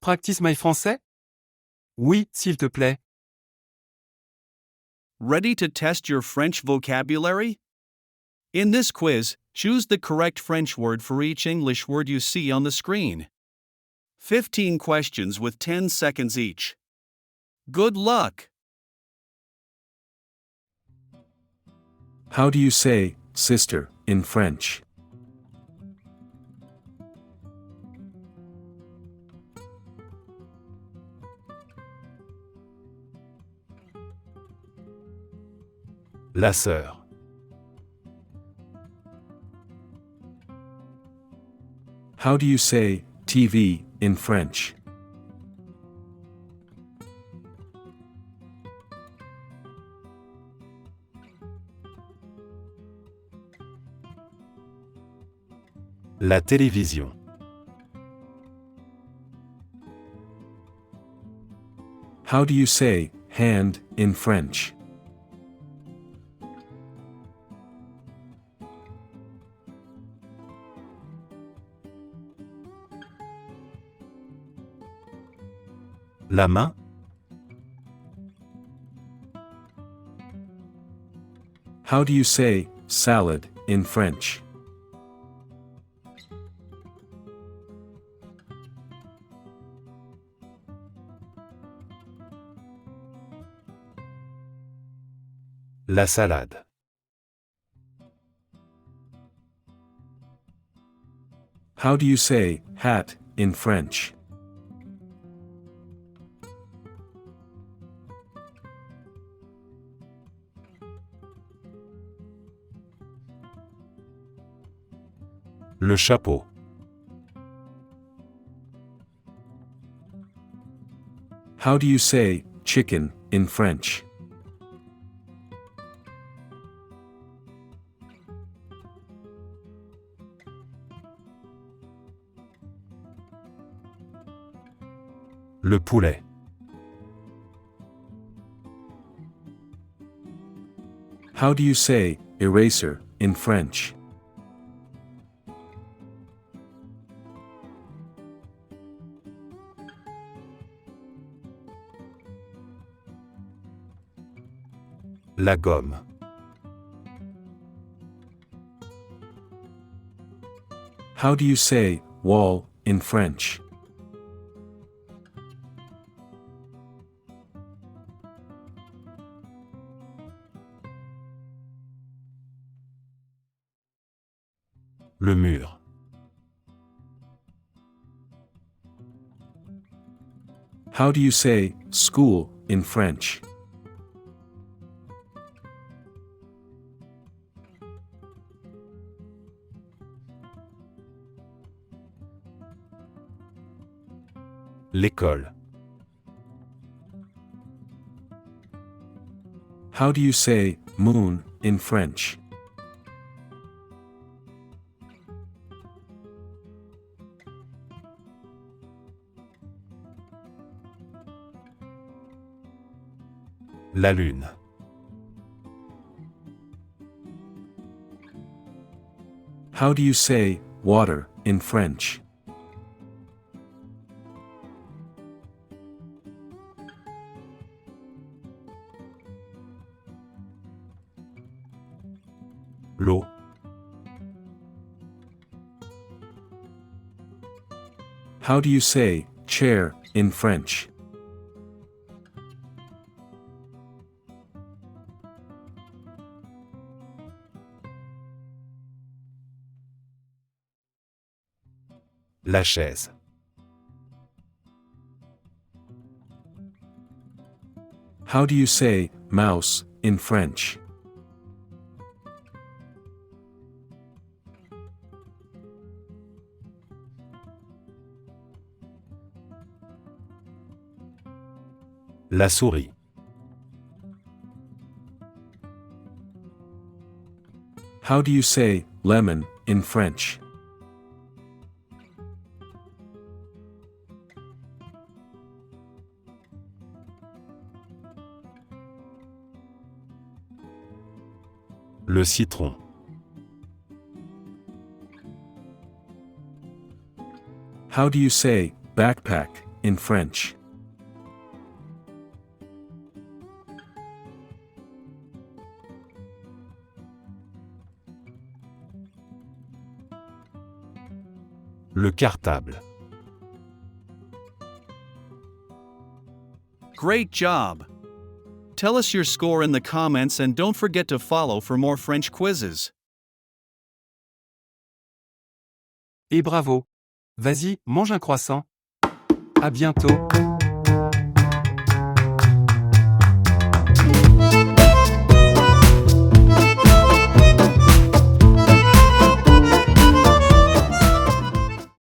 practice my français? Oui, s'il te plaît. Ready to test your French vocabulary? In this quiz, choose the correct French word for each English word you see on the screen. 15 questions with 10 seconds each. Good luck! How do you say sister in French? La sœur. How do you say TV in French? La télévision. How do you say hand in French? La main. How do you say salad in French? La salade. How do you say hat in French? Le chapeau. How do you say chicken in French? Le poulet. How do you say eraser in French? La gomme. How do you say wall in French? Le mur. How do you say school in French? L'école. How do you say moon in French? La lune. How do you say water in French? L'eau. How do you say chair in French? La chaise. How do you say mouse in French? La souris. How do you say lemon in French? Le citron. How do you say backpack in French. Le cartable. Great job! Tell us your score in the comments and don't forget to follow for more French quizzes. Et bravo. Vas-y, mange un croissant. À bientôt.